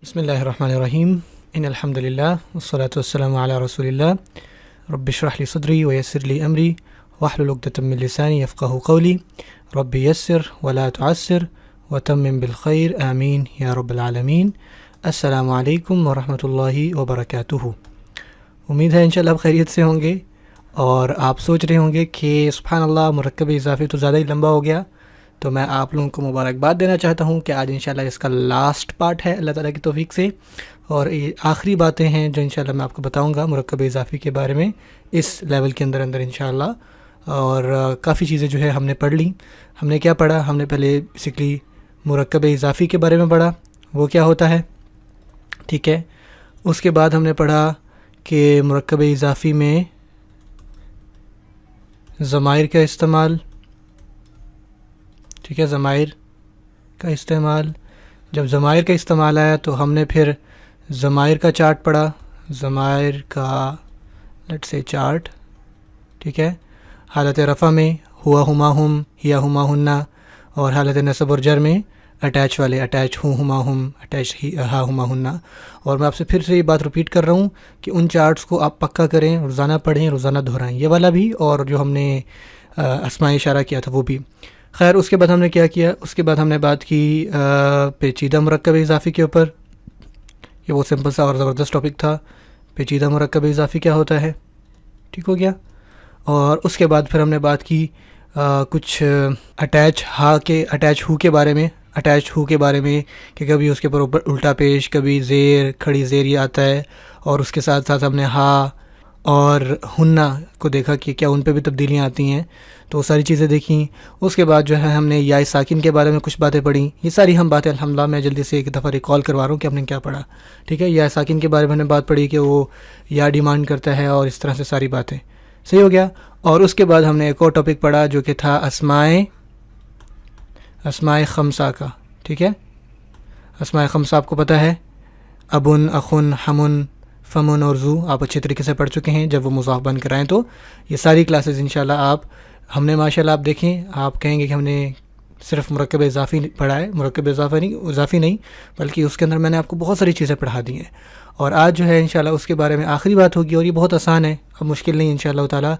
بسم اللہ الرحمن الرحیم ان الحمد للہ والصلاة والسلام علی رسول اللہ رب اشرح لی صدری ویسر لی امری واحلل عقدۃ من لسانی یفقہوا قولی رب یسر ولا تعسر وتمم بالخیر آمین یا رب العالمین۔ السلام علیکم ورحمۃ اللہ وبرکاتہ۔ امید ہے انشاءاللہ آپ خیریت سے ہوں گے اور آپ سوچ رہے ہوں گے کہ سبحان اللہ مرکب اضافی تو زیادہ ہی لمبا ہو گیا، تو میں آپ لوگوں کو مبارکباد دینا چاہتا ہوں کہ آج انشاءاللہ اس کا لاسٹ پارٹ ہے اللہ تعالیٰ کی توفیق سے، اور یہ آخری باتیں ہیں جو انشاءاللہ میں آپ کو بتاؤں گا مرکب اضافی کے بارے میں اس لیول کے اندر انشاءاللہ۔ اور کافی چیزیں جو ہے ہم نے پڑھ لی۔ ہم نے کیا پڑھا؟ ہم نے پہلے بیسکلی مرکب اضافی کے بارے میں پڑھا، وہ کیا ہوتا ہے، ٹھیک ہے۔ اس کے بعد ہم نے پڑھا کہ مرکب اضافی میں ضمائر کا استعمال، ٹھیک ہے، ضمائر کا استعمال۔ جب ضمائر کا استعمال آیا تو ہم نے پھر ضمائر کا چارٹ پڑھا، ضمائر کا لیٹ سے چارٹ، ٹھیک ہے۔ حالت رفع میں ہوا ہما ہم یا ہما ہننا، اور حالت نصب اور جر میں اٹیچ والے، اٹیچ ہوں ہما ہم، اٹیچ ہی ہا ہما ہننا۔ اور میں آپ سے پھر سے یہ بات رپیٹ کر رہا ہوں کہ ان چارٹس کو آپ پکا کریں، روزانہ پڑھیں، روزانہ دہرائیں، یہ والا بھی اور جو ہم نے اسماء اشارہ کیا تھا وہ بھی۔ خیر اس کے بعد ہم نے کیا کیا؟ اس کے بعد ہم نے بات کی پیچیدہ مرکب اضافی کے اوپر۔ یہ وہ سمپل سا اور زبردست ٹاپک تھا، پیچیدہ مرکب اضافی کیا ہوتا ہے، ٹھیک ہو گیا۔ اور اس کے بعد پھر ہم نے بات کی کچھ اٹیچ ہو کے بارے میں، اٹیچ ہو کے بارے میں کہ کبھی اس کے اوپر الٹا پیش، کبھی زیر، کھڑی زیر یہ آتا ہے، اور اس کے ساتھ ساتھ ہم نے ہا اور ہننا کو دیکھا کہ کیا ان پہ بھی تبدیلیاں آتی ہیں، تو وہ ساری چیزیں دیکھیں۔ اس کے بعد جو ہے ہم نے یا ساکن کے بارے میں کچھ باتیں پڑھی۔ یہ ساری ہم باتیں الحمدللہ میں جلدی سے ایک دفعہ ریکال کروا رہا ہوں کہ ہم نے کیا پڑھا، ٹھیک ہے۔ یا ساکن کے بارے میں ہم نے بات پڑھی کہ وہ یا ڈیمانڈ کرتا ہے، اور اس طرح سے ساری باتیں صحیح ہو گیا۔ اور اس کے بعد ہم نے ایک اور ٹاپک پڑھا جو کہ تھا اسماء خمسہ کا، ٹھیک ہے۔ اسماء خمسہ آپ کو پتہ ہے، ابن، اخن، ہمن، فمن اور زو، آپ اچھے طریقے سے پڑھ چکے ہیں۔ جب وہ مضاف بن کر آئیں تو یہ ساری کلاسز انشاءاللہ ہم نے ماشاءاللہ آپ دیکھیں، آپ کہیں گے کہ ہم نے صرف مرکب اضافی پڑھا ہے، مرکب اضافی نہیں بلکہ اس کے اندر میں نے آپ کو بہت ساری چیزیں پڑھا دی ہیں۔ اور آج جو ہے انشاءاللہ اس کے بارے میں آخری بات ہوگی، اور یہ بہت آسان ہے، اب مشکل نہیں انشاءاللہ تعالیٰ۔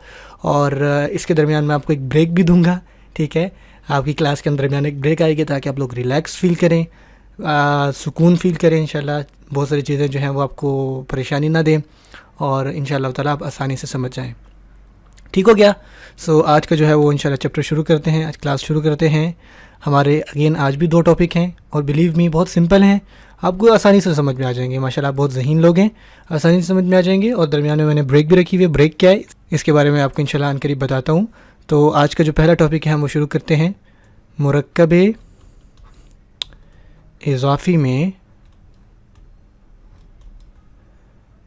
اور اس کے درمیان میں آپ کو ایک بریک بھی دوں گا، ٹھیک ہے۔ آپ کی کلاس کے درمیان ایک بریک آئے گی تاکہ آپ لوگ ریلیکس فیل کریں، سکون فیل کریں انشاءاللہ، بہت ساری چیزیں جو ہیں وہ آپ کو پریشانی نہ دیں، اور انشاءاللہ تعالیٰ آپ آسانی سے سمجھ جائیں، ٹھیک ہو گیا۔ سو آج کا جو ہے وہ انشاءاللہ چیپٹر شروع کرتے ہیں، آج کلاس شروع کرتے ہیں۔ ہمارے اگین آج بھی 2 ٹاپک ہیں، اور بلیو می بہت سمپل ہیں، آپ کو آسانی سے سمجھ میں آ جائیں گے، ماشاءاللہ آپ بہت ذہین لوگ ہیں، آسانی سے سمجھ میں آ جائیں گے۔ اور درمیان میں نے بریک بھی رکھی ہوئی ہے، بریک کیا ہے اس کے بارے میں آپ کو انشاءاللہ عنقریب قریب بتاتا ہوں۔ تو آج کا جو پہلا ٹاپک ہے ہم وہ شروع کرتے ہیں، مرکب اضافی میں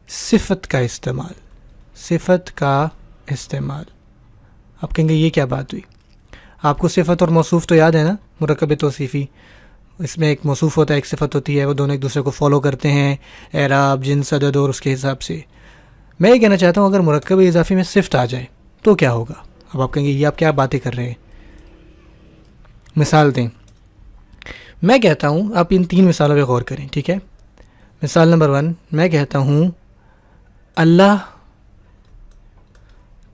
صفت کا استعمال، صفت کا استعمال۔ آپ کہیں گے یہ کیا بات ہوئی؟ آپ کو صفت اور موصوف تو یاد ہے نا، مرکب توصیفی، اس میں ایک موصوف ہوتا ہے، ایک صفت ہوتی ہے، وہ دونوں ایک دوسرے کو فالو کرتے ہیں، اعراب، جنس، عدد اور اس کے حساب سے۔ میں یہ کہنا چاہتا ہوں اگر مرکب اضافی میں صفت آ جائے تو کیا ہوگا؟ اب آپ کہیں گے یہ آپ کیا باتیں کر رہے ہیں، مثال دیں۔ میں کہتا ہوں آپ ان 3 مثالوں پہ غور کریں، ٹھیک ہے۔ مثال نمبر 1، میں کہتا ہوں اللہ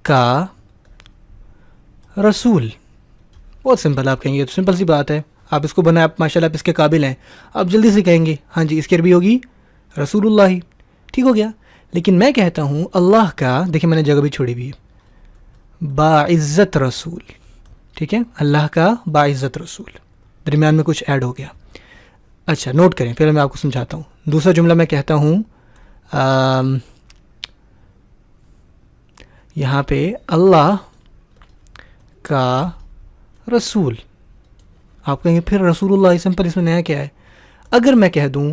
کا رسول، بہت سمپل، آپ کہیں گے تو سمپل سی بات ہے، آپ اس کو بنائیں، آپ ماشاءاللہ آپ اس کے قابل ہیں، آپ جلدی سے کہیں گے ہاں جی اس کی عربی ہوگی رسول اللہ ہی، ٹھیک ہو گیا۔ لیکن میں کہتا ہوں اللہ کا، دیکھیں میں نے جگہ بھی چھوڑی بھی ہے، باعزت رسول، ٹھیک ہے، اللہ کا باعزت رسول، درمیان میں کچھ ایڈ ہو گیا۔ اچھا نوٹ کریں، پھر میں آپ کو سمجھاتا ہوں۔ دوسرا جملہ میں کہتا ہوں یہاں پہ اللہ کا رسول، آپ کہیں گے پھر رسول اللہ سمپل، اس میں نیا کیا ہے؟ اگر میں کہہ دوں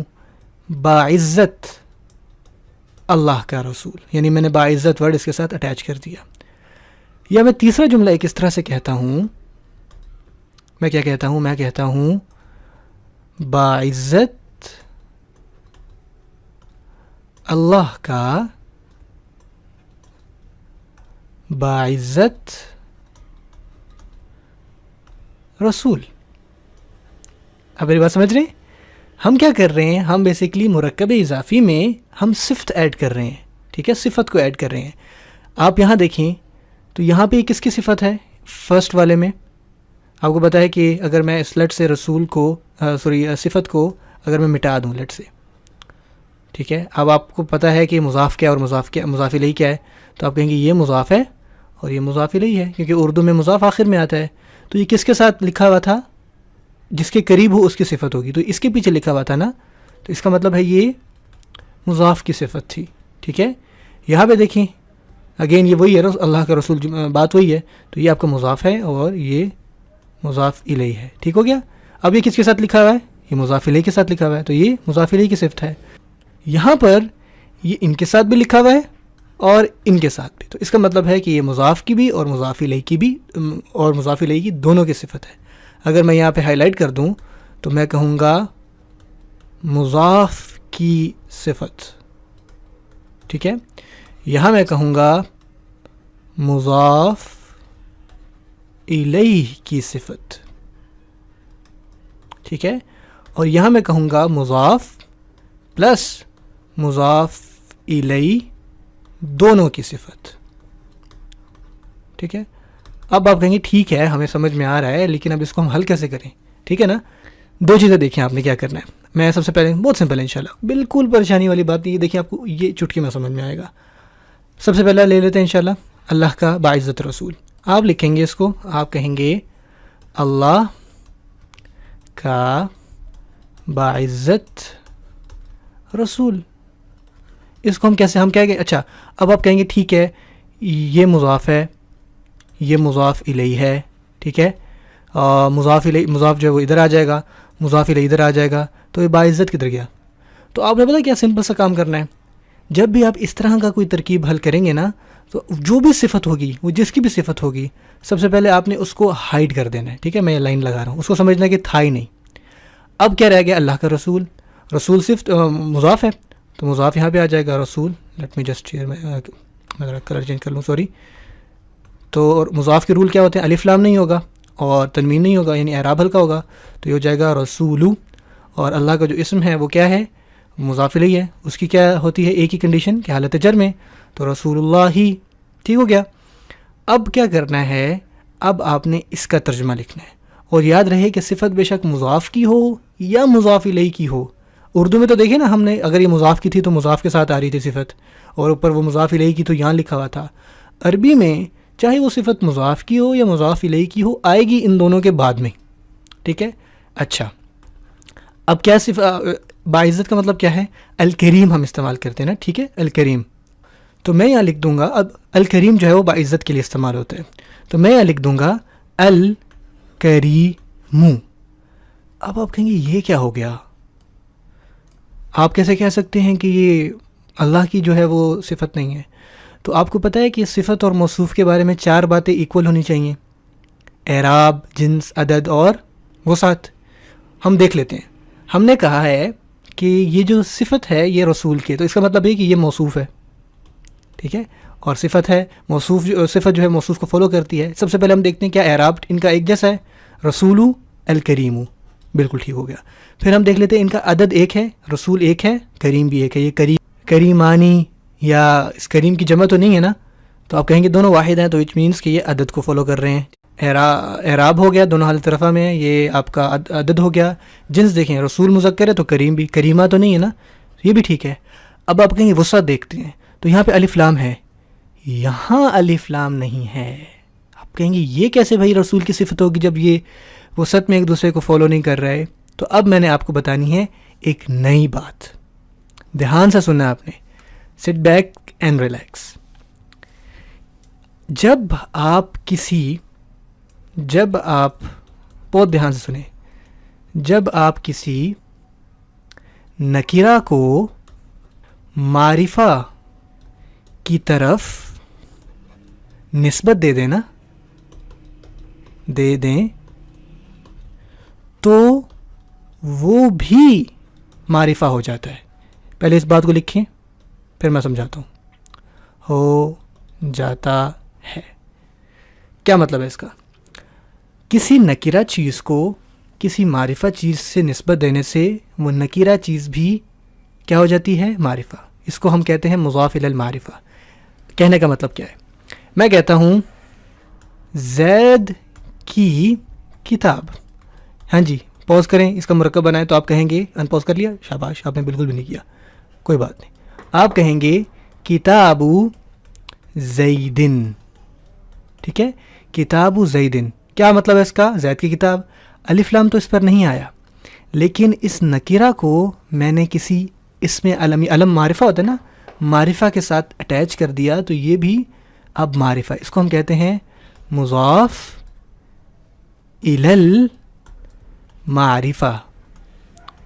باعزت اللہ کا رسول، یعنی میں نے باعزت ورڈ اس کے ساتھ اٹیچ کر دیا۔ یا میں تیسرا جملہ ایک اس طرح سے کہتا ہوں، میں کیا کہتا ہوں؟ میں کہتا ہوں باعزت اللہ کا، باعزت رسول۔ اب میری بات سمجھ رہے ہیں؟ ہم کیا کر رہے ہیں، ہم بیسیکلی مرکب اضافی میں ہم صفت ایڈ کر رہے ہیں، ٹھیک ہے، صفت کو ایڈ کر رہے ہیں. آپ یہاں دیکھیں تو یہاں پہ کس کی صفت ہے؟ فرسٹ والے میں آپ کو پتا ہے کہ اگر میں اس لٹ سے رسول کو صفت کو اگر میں مٹا دوں لٹ سے، ٹھیک ہے، اب آپ کو پتہ ہے کہ مضاف کیا اور مضاف الیہ کیا ہے، تو آپ کہیں گے یہ مضاف ہے اور یہ مضاف الیہ ہے، کیونکہ اردو میں مضاف آخر میں آتا ہے. تو یہ کس کے ساتھ لکھا ہوا تھا؟ جس کے قریب ہو اس کی صفت ہوگی. تو اس کے پیچھے لکھا ہوا تھا نا، تو اس کا مطلب ہے یہ مضاف کی صفت تھی. ٹھیک ہے، یہاں پہ دیکھیں اگین یہ وہی ہے، اللہ کا رسول بات وہی ہے. تو یہ آپ کا مضاف ہے اور یہ مضاف الیہ ہے. ٹھیک ہو گیا. اب یہ کس کے ساتھ لکھا ہوا ہے؟ یہ مضاف الیہ کے ساتھ لکھا ہوا ہے، تو یہ مضاف الیہ کی صفت ہے. یہاں پر یہ ان کے ساتھ بھی لکھا ہوا ہے اور ان کے ساتھ بھی، تو اس کا مطلب ہے کہ یہ مضاف کی بھی اور مضاف الیہ کی بھی اور مضاف الیہ کی دونوں کی صفت ہے. اگر میں یہاں پہ ہائی لائٹ کر دوں تو میں کہوں گا مضاف کی صفت. ٹھیک ہے، یہاں میں کہوں گا مضاف الیہ کی صفت. ٹھیک ہے، اور یہاں میں کہوں گا مضاف پلس مضاف الیہ دونوں کی صفت. ٹھیک ہے، اب آپ کہیں گے ٹھیک ہے ہمیں سمجھ میں آ رہا ہے، لیکن اب اس کو ہم حل کیسے کریں؟ ٹھیک ہے نا، دو چیزیں دیکھیں آپ نے کیا کرنا ہے. میں سب سے پہلے بہت سمپل ہے انشاءاللہ، بالکل پریشانی والی بات نہیں ہے. دیکھیں آپ کو یہ چٹکی میں سمجھ میں آئے گا. سب سے پہلے لے لیتے ہیں انشاءاللہ اللہ کا باعزت رسول. آپ لکھیں گے اس کو، آپ کہیں گے اللہ کا باعزت رسول. اس کو ہم کیسے، ہم کیا کہ اچھا اب آپ کہیں گے ٹھیک ہے یہ مضاف ہے، یہ مضاف الیہ ہے. ٹھیک ہے، مضاف الیہ، مضاف جو ہے وہ ادھر آ جائے گا، مضاف الیہ ادھر آ جائے گا، تو یہ باعزت کدھر گیا؟ تو آپ نے پتا کیا سمپل سا کام کرنا ہے. جب بھی آپ اس طرح کا کوئی ترکیب حل کریں گے نا، تو جو بھی صفت ہوگی، وہ جس کی بھی صفت ہوگی، سب سے پہلے آپ نے اس کو ہائڈ کر دینا ہے. ٹھیک ہے، میں یہ لائن لگا رہا ہوں، اس کو سمجھنا کہ تھا ہی نہیں. اب کیا رہ گیا؟ اللہ کا رسول. رسول صفت مضاف ہے، تو مضاف یہاں پہ آ جائے گا رسول. لیٹ می جسٹ میں ذرا کلر چینج کر لوں، سوری. تو مضاف کے رول کیا ہوتے ہیں؟ الف لام نہیں ہوگا اور تنوین نہیں ہوگا، یعنی اعراب ہلکا ہوگا، تو یہ ہو جائے گا رسولو. اور اللہ کا جو اسم ہے وہ کیا ہے؟ مضاف الیہ ہے. اس کی کیا ہوتی ہے ایک ہی کنڈیشن کہ حالت جر میں، تو رسول اللہ ہی. ٹھیک ہو گیا. اب کیا کرنا ہے؟ اب آپ نے اس کا ترجمہ لکھنا ہے، اور یاد رہے کہ صفت بے شک مضاف کی ہو یا مضاف الیہ کی ہو. اردو میں تو دیکھیں نا، ہم نے اگر یہ مضاف کی تھی تو مضاف کے ساتھ آ رہی تھی صفت، اور اوپر وہ مضاف الیہ کی تو یہاں لکھا ہوا تھا. عربی میں چاہے وہ صفت مضاف کی ہو یا مضاف الیہ کی ہو، آئے گی ان دونوں کے بعد میں. ٹھیک ہے، اچھا اب کیا باعزت کا مطلب کیا ہے؟ الکریم ہم استعمال کرتے ہیں نا. ٹھیک ہے، الکریم. تو میں یہاں لکھ دوں گا، اب الکریم جو ہے وہ باعزت کے لیے استعمال ہوتا ہے، تو میں یہاں لکھ دوں گا الکریم. اب آپ کہیں گے یہ کیا ہو گیا؟ آپ کیسے کہہ سکتے ہیں کہ یہ اللہ کی جو ہے وہ صفت نہیں ہے؟ تو آپ کو پتہ ہے کہ صفت اور موصوف کے بارے میں 4 باتیں ایکول ہونی چاہیے: اعراب، جنس، عدد اور وسعت. ہم دیکھ لیتے ہیں. ہم نے کہا ہے کہ یہ جو صفت ہے یہ رسول کے، تو اس کا مطلب ہے کہ یہ موصوف ہے. ٹھیک ہے، اور صفت ہے موصوف، صفت جو ہے موصوف کو فالو کرتی ہے. سب سے پہلے ہم دیکھتے ہیں کیا اعراب ان کا ایک جیسا ہے؟ رسولو، الکریم. بالکل ٹھیک ہو گیا. پھر ہم دیکھ لیتے ہیں ان کا عدد ایک ہے، رسول ایک ہے، کریم بھی ایک ہے. یہ کریمانی یا اس کریم کی جمع تو نہیں ہے نا، تو آپ کہیں گے دونوں واحد ہیں، تو اٹ مینس کہ یہ عدد کو فالو کر رہے ہیں. اعراب ہو گیا، دونوں حالت رفع میں ہے، یہ آپ کا عدد ہو گیا. جنس دیکھیں، رسول مذکر ہے تو کریم بھی، کریمہ تو نہیں ہے نا، یہ بھی ٹھیک ہے. اب آپ کہیں گے وسعت دیکھتے ہیں، تو یہاں پہ الف لام ہے، یہاں الف لام نہیں ہے. آپ کہیں گے یہ کیسے بھائی رسول کی صفت ہوگی جب یہ وسعت میں ایک دوسرے کو فالو نہیں کر رہے؟ تو اب میں نے آپ کو بتانی ہے ایک نئی بات. دھیان سے سننا آپ نے، سٹ بیک اینڈ ریلیکس. جب آپ بہت دھیان سے سنیں، جب آپ کسی نکرہ کو معرفہ کی طرف نسبت دے دیں تو وہ بھی معرفہ ہو جاتا ہے. پہلے اس بات کو لکھیں پھر میں سمجھاتا ہوں. ہو جاتا ہے کیا مطلب ہے اس کا؟ کسی نکرہ چیز کو کسی معرفہ چیز سے نسبت دینے سے وہ نکیرہ چیز بھی کیا ہو جاتی ہے؟ معرفہ. اس کو ہم کہتے ہیں مضاف الی المعرفہ. کہنے کا مطلب کیا ہے؟ میں کہتا ہوں زید کی کتاب. ہاں جی، پوز کریں، اس کا مرکب بنائیں تو آپ کہیں گے، ان پوز کر لیا، شاباش، آپ نے بالکل بھی نہیں کیا، کوئی بات نہیں. آپ کہیں گے کتاب زیدن. ٹھیک ہے، کتاب زیدن. کیا مطلب ہے اس کا؟ زید کی کتاب. الف لام تو اس پر نہیں آیا، لیکن اس نکیرہ کو میں نے کسی اسم علم معرفہ ہوتا ہے نا، معرفہ کے ساتھ اٹیچ کر دیا، تو یہ بھی اب معرفہ. اس کو ہم کہتے ہیں مضاف الی المعرفہ.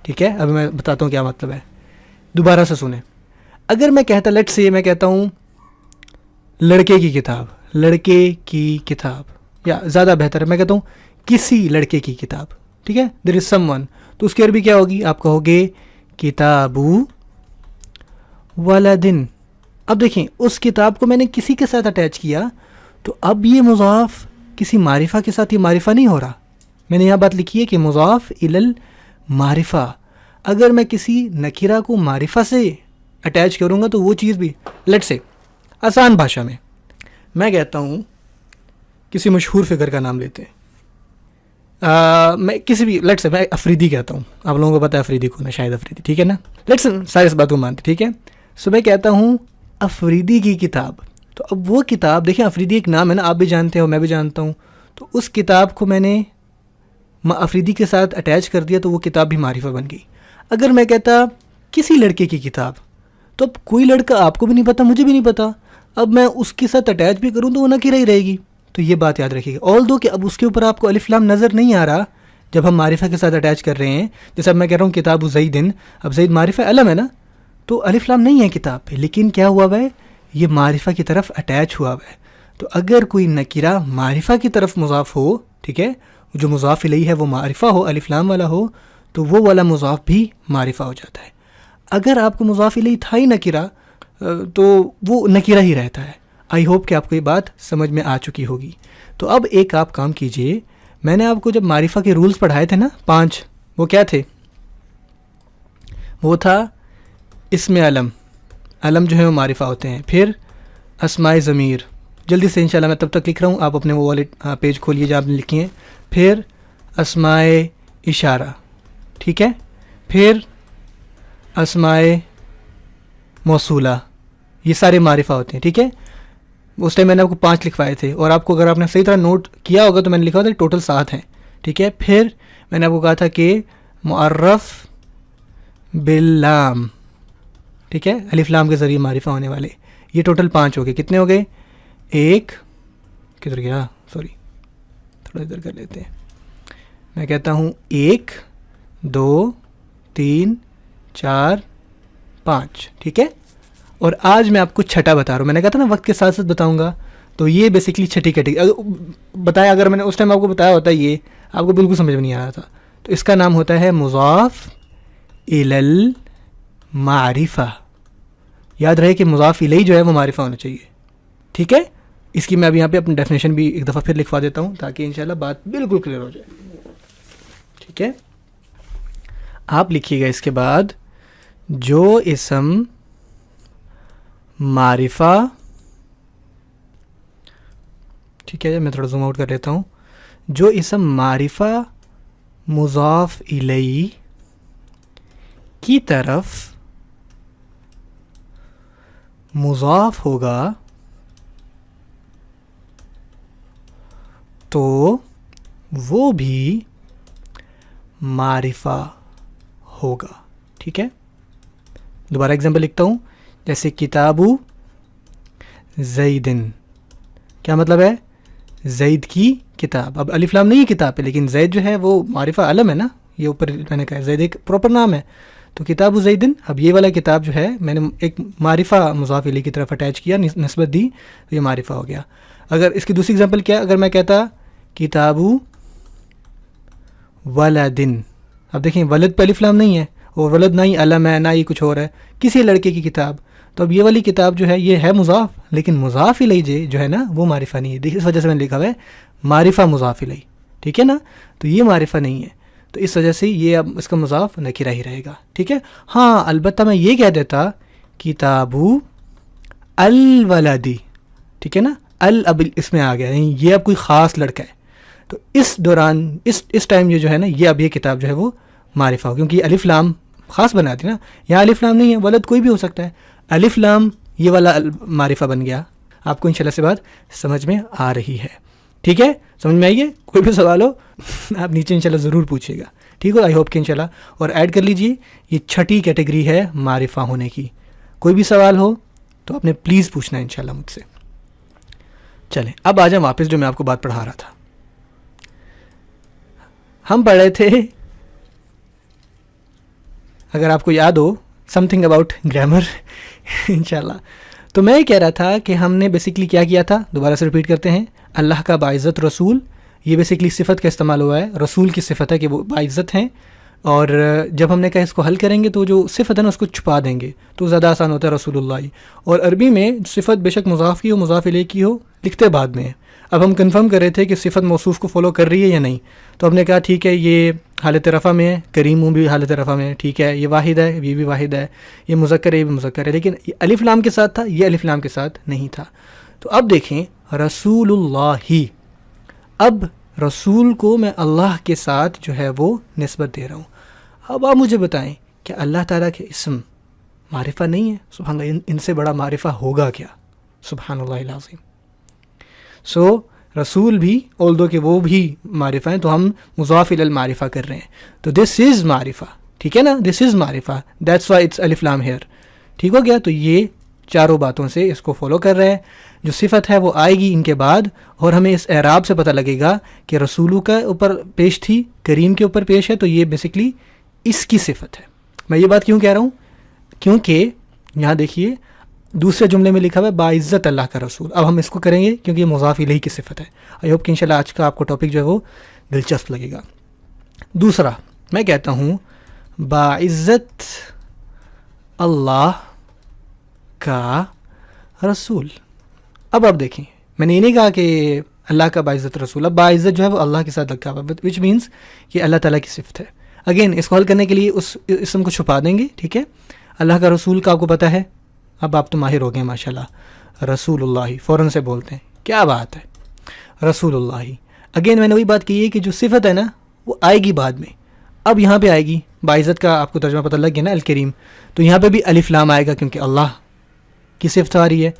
ٹھیک ہے، اب میں بتاتا ہوں کیا مطلب ہے، دوبارہ سے سنیں. اگر میں کہتا لیٹ سے میں کہتا ہوں لڑکے کی کتاب، لڑکے کی کتاب، یا زیادہ بہتر ہے میں کہتا ہوں کسی لڑکے کی کتاب. ٹھیک ہے، دیر از سم ون، تو اس کی عربی کیا ہوگی؟ آپ کہو گے کتاب ولدن. اب دیکھیں اس کتاب کو میں نے کسی کے ساتھ اٹیچ کیا، تو اب یہ مضاف کسی معرفہ کے ساتھ، یہ معرفہ نہیں ہو رہا. میں نے یہاں بات لکھی ہے کہ مضاف الی المعرفہ. اگر میں کسی نکیرہ کو معرفہ سے اٹیچ کروں گا تو وہ چیز بھی، لیٹ سے آسان بھاشا میں کہتا ہوں کسی مشہور فگر کا نام لیتے ہیں، میں کسی بھی، لیٹ سے میں افریدی کہتا ہوں. آپ لوگوں کو پتہ ہے افریدی کون ہے؟ شاید افریدی. ٹھیک ہے نا، لیٹ سے سارے اس بات کو مانتے. ٹھیک ہے، سو میں کہتا ہوں افریدی کی کتاب. تو اب وہ کتاب، دیکھیں افریدی ایک نام ہے نا، آپ بھی جانتے ہو، میں بھی جانتا ہوں. تو اس کتاب کو میں نے افریدی کے ساتھ اٹیچ کر دیا، تو وہ کتاب بھی معرفہ بن گئی. اگر میں کہتا کسی لڑکے کی کتاب، تو اب کوئی لڑکا آپ کو بھی نہیں پتہ، مجھے بھی نہیں پتہ، اب میں اس کے ساتھ اٹیچ بھی کروں تو وہ نکیرہ ہی رہے گی. تو یہ بات یاد رکھیے گا. آل دو کہ اب اس کے اوپر آپ کو الف لام نظر نہیں آ رہا جب ہم معرفہ کے ساتھ اٹیچ کر رہے ہیں. جیسے اب میں کہہ رہا ہوں کتاب زیدن، اب زید معرفہ علم ہے نا، تو الف لام نہیں ہے کتاب پہ، لیکن کیا ہوا ہے؟ یہ معرفہ کی طرف اٹیچ ہوا ہے. تو اگر کوئی نکیرہ معرفہ کی طرف مضاف ہو، ٹھیک ہے، جو مضاف الیہ ہے وہ معرفہ ہو، الف لام والا ہو، تو وہ والا مضاف بھی معرفہ ہو جاتا ہے. اگر آپ کو مضاف الیہ تھا ہی نکیرہ، تو وہ نکیرہ ہی رہتا ہے. آئی ہوپ کہ آپ کو یہ بات سمجھ میں آ چکی ہوگی. تو اب ایک آپ کام کیجئے، میں نے آپ کو جب معرفہ کے رولز پڑھائے تھے نا 5، وہ کیا تھے؟ وہ تھا اسم علم، علم جو ہے وہ معرفہ ہوتے ہیں. پھر اسماء ضمیر، جلدی سے انشاءاللہ میں تب تک لکھ رہا ہوں، آپ اپنے وہ والے پیج کھولیے جہاں آپ نے لکھی ہیں. پھر اسماء اشارہ، ٹھیک ہے، پھر اسماء موصولہ، یہ سارے معرفہ ہوتے ہیں. ٹھیک ہے، اس ٹائم میں نے آپ کو 5 لکھوائے تھے، اور آپ کو اگر آپ نے صحیح طرح نوٹ کیا ہوگا تو میں نے لکھا تھا ٹوٹل 7 ہیں. ٹھیک ہے، پھر میں نے آپ کو کہا تھا کہ معرف باللام، ٹھیک ہے، الف لام کے ذریعے معرفہ ہونے والے، یہ ٹوٹل 5 ہو گئے. کتنے ہو گئے؟ ایک، کدھر گیا، سوری تھوڑا ادھر کر لیتے ہیں. میں کہتا ہوں 1 2 3 4 5. ٹھیک ہے، اور آج میں آپ کو چھٹا بتا رہا ہوں. میں نے کہا تھا نا وقت کے ساتھ ساتھ بتاؤں گا، تو یہ بیسکلی چھٹی کیٹیگری بتایا. اگر میں نے اس ٹائم آپ کو بتایا ہوتا یہ آپ کو بالکل سمجھ میں نہیں آ رہا تھا. تو اس کا نام ہوتا ہے مضاف الی المعرفہ. یاد رہے کہ مضاف الیہ جو ہے وہ معرفہ ہونا چاہیے. ٹھیک ہے، اس کی میں اب یہاں پہ اپنی ڈیفینیشن بھی ایک دفعہ پھر لکھوا دیتا ہوں تاکہ انشاءاللہ بات بالکل کلیئر ہو جائے. ٹھیک ہے، آپ لکھیے گا اس کے بعد جو اسم معرفہ، ٹھیک ہے، میں تھوڑا زوم آؤٹ کر لیتا ہوں، جو اسم معرفہ مضاف الیہ کی طرف مضاف ہوگا تو وہ بھی معرفہ ہوگا. ٹھیک ہے، دوبارہ اگزامپل لکھتا ہوں، جیسے کتاب زیدن، کیا مطلب ہے؟ زید کی کتاب. اب الف لام نہیں ہے کتاب پہ، لیکن زید جو ہے وہ معرفہ علم ہے نا، یہ اوپر میں نے کہا زید ایک پراپر نام ہے. تو کتاب زیدن، اب یہ والا کتاب جو ہے میں نے ایک معرفہ مضاف الیہ کی طرف اٹیچ کیا، نسبت دی، تو یہ معرفہ ہو گیا. اگر اس کی دوسری اگزامپل کیا، اگر میں کہتا کتاب ولدن، اب دیکھیں ولد پہ الف لام نہیں ہے، اور ولد نہ ہی علم ہے نہ ہی کچھ اور ہے، کسی لڑکے کی کتاب. تو اب یہ والی کتاب جو ہے یہ ہے مضاف، لیکن مضاف الیہ جو ہے نا وہ معرفہ نہیں ہے. دیکھیے اس وجہ سے میں نے لکھا ہوا ہے معرفہ مضاف الیہ. ٹھیک ہے نا، تو یہ معرفہ نہیں ہے. تو اس وجہ سے یہ اب اس کا مضاف نکرہ ہی رہے گا. ٹھیک ہے. ہاں البتہ میں یہ کہہ دیتا کتابو الولدی. ٹھیک ہے نا, اب اس میں آ گیا, یعنی یہ اب کوئی خاص لڑکا ہے, تو اس دوران اس ٹائم یہ جو ہے نا, یہ اب یہ کتاب جو ہے وہ معرفہ ہو, کیونکہ یہ الف لام خاص بناتی نا. یہاں الف لام نہیں ہے, ولد کوئی بھی ہو سکتا ہے. الف لام یہ والا معرفہ بن گیا. آپ کو انشاءاللہ سے بات سمجھ میں آ رہی ہے. ٹھیک ہے, سمجھ میں آئیے. کوئی بھی سوال ہو آپ نیچے انشاءاللہ ضرور پوچھیے گا. ٹھیک ہو, آئی ہوپ کہ انشاءاللہ. اور ایڈ کر لیجئے, یہ چھٹی کیٹیگری ہے معرفہ ہونے کی. کوئی بھی سوال ہو تو آپ نے پلیز پوچھنا ہے انشاءاللہ مجھ سے. چلیں اب آ جائیں واپس جو میں آپ کو بات پڑھا رہا تھا. ہم پڑھ رہے تھے, اگر آپ کو یاد ہو, سم تھنگ اباؤٹ گرامر انشاءاللہ. تو میں یہ کہہ رہا تھا کہ ہم نے بیسکلی کیا کیا تھا, دوبارہ سے ریپیٹ کرتے ہیں. اللہ کا باعزت رسول, یہ بیسکلی صفت کا استعمال ہوا ہے. رسول کی صفت ہے کہ وہ باعزت ہیں, اور جب ہم نے کہا اس کو حل کریں گے تو جو صفت ہے نا اس کو چھپا دیں گے تو زیادہ آسان ہوتا ہے رسول اللہ. اور عربی میں صفت بے شک مضاف کی ہو مضاف الیہ کی ہو, لکھتے بعد میں. اب ہم کنفرم کر رہے تھے کہ صفت موصوف کو فالو کر رہی ہے یا نہیں, تو ہم نے کہا ٹھیک ہے یہ حالت رفع میں ہے, کریم بھی حالت رفع میں ہے, ٹھیک ہے, یہ واحد ہے, یہ بھی واحد ہے, یہ مذکر ہے, یہ بھی مذکر ہے, لیکن یہ الف لام کے ساتھ تھا, یہ الف لام کے ساتھ نہیں تھا. تو اب دیکھیں رسول اللہ, اب رسول کو میں اللہ کے ساتھ جو ہے وہ نسبت دے رہا ہوں. اب آپ مجھے بتائیں کہ اللہ تعالیٰ کے اسم معرفہ نہیں ہے؟ سبحان اللہ, ان سے بڑا معرفہ ہوگا کیا؟ سبحان اللہ العظیم. سو رسول بھی اولدو کہ وہ بھی معرفہ ہیں, تو ہم مضاف الی المعرفہ کر رہے ہیں, تو دس از معرفہ. ٹھیک ہے نا, دس از معرفہ, دیٹس وائی اٹس الف لام ہیئر. ٹھیک ہو گیا. تو یہ چاروں باتوں سے اس کو فالو کر رہے ہیں. جو صفت ہے وہ آئے گی ان کے بعد, اور ہمیں اس اعراب سے پتہ لگے گا کہ رسولو کا اوپر پیش تھی, کریم کے اوپر پیش ہے, تو یہ بیسکلی اس کی صفت ہے. میں یہ بات کیوں کہہ رہا ہوں, کیونکہ یہاں دیکھیے دوسرے جملے میں لکھا ہوا ہے باعزت اللہ کا رسول. اب ہم اس کو کریں گے کیونکہ یہ مضاف الیہ کی صفت ہے. آئی ہوپ کہ انشاءاللہ آج کا آپ کو ٹاپک جو ہے وہ دلچسپ لگے گا. دوسرا میں کہتا ہوں باعزت اللہ کا رسول. اب آپ دیکھیں, میں نے یہ نہیں کہا کہ اللہ کا باعزت رسول, اب باعزت جو ہے وہ اللہ کے ساتھ لگا ہوا ہے, وچ مینس کہ اللہ تعالیٰ کی صفت ہے. اگین اس کو حل کرنے کے لیے اس اسم کو چھپا دیں گے. ٹھیک ہے, اللہ کا رسول کا آپ کو پتہ ہے, اب آپ تو ماہر ہو گئے ماشاءاللہ. رسول اللہ فوراً سے بولتے ہیں, کیا بات ہے, رسول اللہ. اگین میں نے وہی بات کی ہے کہ جو صفت ہے نا وہ آئے گی بعد میں. اب یہاں پہ آئے گی باعزت کا, آپ کو ترجمہ پتہ لگ گیا نا, الکریم, تو یہاں پہ بھی الف لام آئے گا کیونکہ اللہ کی صفت آ رہی ہے.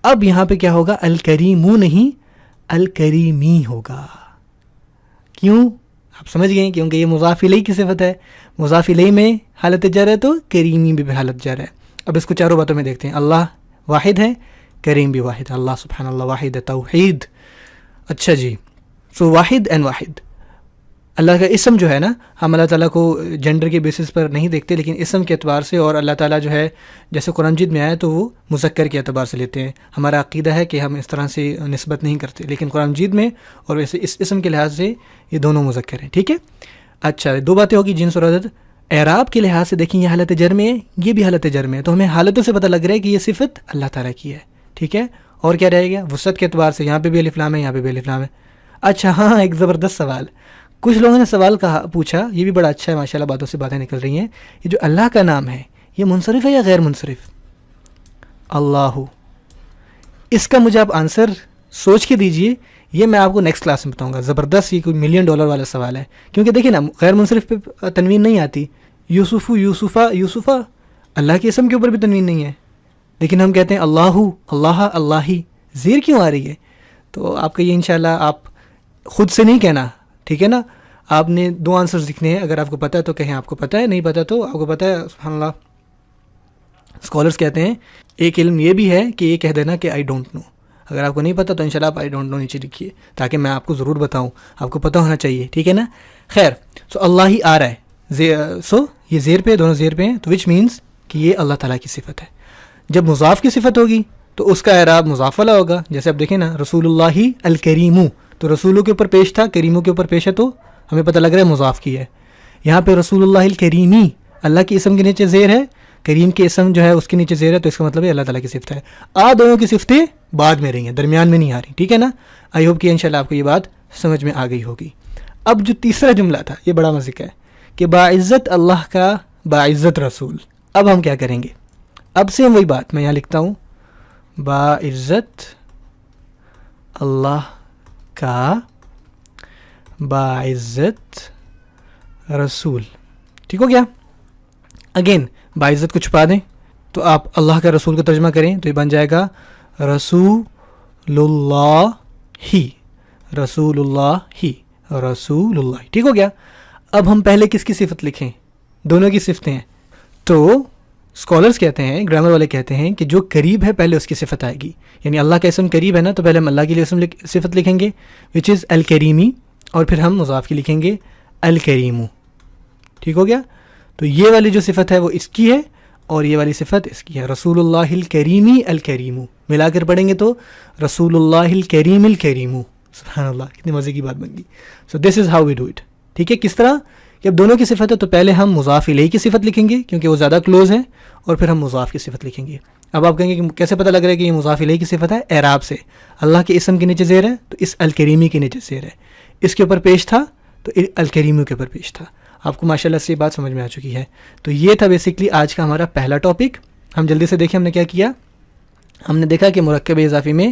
اب یہاں پہ کیا ہوگا, الکریمو نہیں الکریمی ہوگا. کیوں؟ آپ سمجھ گئے, کیونکہ یہ مضاف الیہ کی صفت ہے. مضاف الیہ میں حالت جر ہے تو کریمی بھی حالت جر ہے. اب اس کو چاروں باتوں میں دیکھتے ہیں. اللہ واحد ہے, کریم بھی واحد ہے, اللہ سبحان اللہ واحد ہے, توحید. اچھا جی, سو واحد اینڈ واحد. اللہ کا اسم جو ہے نا, ہم اللہ تعالیٰ کو جینڈر کے بیسس پر نہیں دیکھتے, لیکن اسم کے اعتبار سے, اور اللہ تعالیٰ جو ہے جیسے قرآن مجید میں آیا تو وہ مذکر کے اعتبار سے لیتے ہیں. ہمارا عقیدہ ہے کہ ہم اس طرح سے نسبت نہیں کرتے, لیکن قرآن مجید میں اور ویسے اس اسم کے لحاظ سے یہ دونوں مذکر ہیں. ٹھیک ہے, اچھا دو باتیں ہوگی جنس اور عدد. اعراب کے لحاظ سے دیکھیں, یہ حالت جر میں ہے, یہ بھی حالت جر میں ہے, تو ہمیں حالتوں سے پتہ لگ رہا ہے کہ یہ صفت اللہ تعالیٰ کی ہے. ٹھیک ہے, اور کیا رہے گا, وسعت کے اعتبار سے یہاں پہ بھی الف لام ہے, یہاں پہ بھی الف لام ہے. اچھا ہاں, ایک زبردست سوال کچھ لوگوں نے سوال پوچھا, یہ بھی بڑا اچھا ہے ماشاءاللہ, باتوں سے باتیں نکل رہی ہیں. یہ جو اللہ کا نام ہے یہ منصرف ہے یا غیر منصرف؟ اللہ, اس کا مجھے آپ آنسر سوچ کے دیجئے, یہ میں آپ کو نیکسٹ کلاس میں بتاؤں گا. زبردست, یہ کوئی $1,000,000 والا سوال ہے, کیونکہ دیکھیں نا غیر منصرف پہ تنوین نہیں آتی. یوسف یوسفہ اللہ کے اسم کے اوپر بھی تنوین نہیں ہے, لیکن ہم کہتے ہیں اللہ اللہی, زیر کیوں آ رہی ہے؟ تو آپ کا یہ انشاءاللہ آپ خود سے نہیں کہنا. ٹھیک ہے نا, آپ نے 2 آنسرز لکھنے ہیں, اگر آپ کو پتہ ہے تو کہیں آپ کو پتہ ہے, نہیں پتہ تو آپ کو پتہ ہے. سبحان اللہ. اسکالرس کہتے ہیں ایک علم یہ بھی ہے کہ یہ کہہ دینا کہ آئی ڈونٹ نو. اگر آپ کو نہیں پتہ تو انشاءاللہ آپ آئی ڈونٹ نو نیچے لکھیے, تاکہ میں آپ کو ضرور بتاؤں, آپ کو پتہ ہونا چاہیے. ٹھیک ہے نا, خیر. سو اللہ ہی آ رہا ہے, سو یہ زیر پہ, دونوں زیر پہ ہیں, تو وچ مینس کہ یہ اللہ تعالیٰ کی صفت ہے. جب مضاف کی صفت ہوگی تو اس کا اعراب مضاف والا ہوگا. جیسے اب دیکھیں نا, رسول اللہ الکریمو, تو رسولوں کے اوپر پیش تھا, کریموں کے اوپر پیش ہے, تو ہمیں پتہ لگ رہا ہے مضاف کی ہے. یہاں پہ رسول اللہ الکریمی, اللہ کے اسم کے نیچے زیر ہے, کریم کے اسم جو ہے اس کے نیچے زیر ہے, تو اس کا مطلب ہے اللہ تعالیٰ کی صفت ہے. دونوں کی صفتیں بعد میں رہی ہیں, درمیان میں نہیں آ رہی. ٹھیک ہے نا, آئی ہوپ کہ انشاءاللہ آپ کو یہ بات سمجھ میں آ گئی ہوگی. اب جو تیسرا جملہ تھا یہ بڑا مزے کا ہے کہ باعزت اللہ کا باعزت رسول. اب ہم کیا کریں گے؟ اب سے وہی بات میں یہاں لکھتا ہوں باعزت اللہ کا باعزت رسول. ٹھیک ہو گیا؟ اگین باعزت کو چھپا دیں تو آپ اللہ کا رسول کا ترجمہ کریں تو یہ بن جائے گا رسول اللہ ہی، رسول اللہ ہی، رسول اللہ. ٹھیک ہو گیا؟ اب ہم پہلے کس کی صفت لکھیں؟ دونوں کی صفتیں ہیں. تو اسکالرس کہتے ہیں، گرامر والے کہتے ہیں کہ جو قریب ہے پہلے اس کی صفت آئے گی. یعنی اللہ کا اسم قریب ہے نا تو پہلے ہم اللہ کے لیے اسم صفت لکھیں گے وچ از الکریمی، اور پھر ہم مضاف کی لکھیں گے الکریمو. ٹھیک ہو گیا؟ تو یہ والی جو صفت ہے وہ اس کی ہے اور یہ والی صفت اس کی ہے. رسول اللہ الکریمی الکریمو ملا کر پڑھیں گے تو رسول اللہ الکریم الکریمو. سبحان اللہ، کتنی مزے کی بات بن گئی. So this is how we do it. ٹھیک ہے؟ کس طرح؟ جب دونوں کی صفت ہے تو پہلے ہم مضاف الیہ کی صفت لکھیں گے کیونکہ وہ زیادہ کلوز ہے، اور پھر ہم مضاف کی صفت لکھیں گے. اب آپ کہیں گے کہ کیسے پتہ لگ رہا ہے کہ یہ مضاف الیہ کی صفت ہے؟ اعراب سے. اللہ کے اسم کے نیچے زیر ہے تو اس الکریمی کے نیچے زیر ہے، اس کے اوپر پیش تھا تو الکریمی کے اوپر پیش تھا. آپ کو ماشاءاللہ سے یہ بات سمجھ میں آ چکی ہے. تو یہ تھا بیسکلی آج کا ہمارا پہلا ٹاپک. ہم جلدی سے دیکھیں ہم نے کیا کیا. ہم نے دیکھا کہ مرکب اضافی میں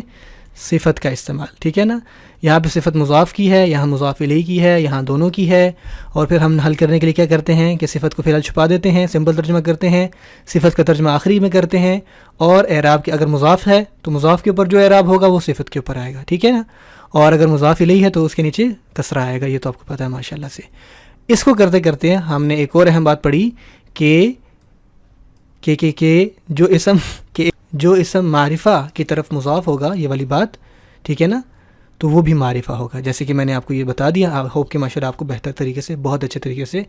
صفت کا استعمال. ٹھیک ہے نا؟ یہاں پہ صفت مضاف کی ہے، یہاں مضاف الیہ کی ہے، یہاں دونوں کی ہے. اور پھر ہم حل کرنے کے لیے کیا کرتے ہیں کہ صفت کو فی الحال چھپا دیتے ہیں، سمپل ترجمہ کرتے ہیں، صفت کا ترجمہ آخری میں کرتے ہیں، اور اعراب کے اگر مضاف ہے تو مضاف کے اوپر جو اعراب ہوگا وہ صفت کے اوپر آئے گا. ٹھیک ہے نا؟ اور اگر مضاف الیہ ہے تو اس کے نیچے کسرہ آئے گا. یہ تو آپ کو پتہ ہے ماشاءاللہ سے. اس کو کرتے کرتے ہم نے ایک اور اہم بات پڑھی کہ جو اسم معرفہ کی طرف مضاف ہوگا، یہ والی بات، ٹھیک ہے نا، تو وہ بھی معرفہ ہوگا. جیسے کہ میں نے آپ کو یہ بتا دیا. آئی ہوپ کہ ماشاءاللہ آپ کو بہتر طریقے سے، بہت اچھے طریقے سے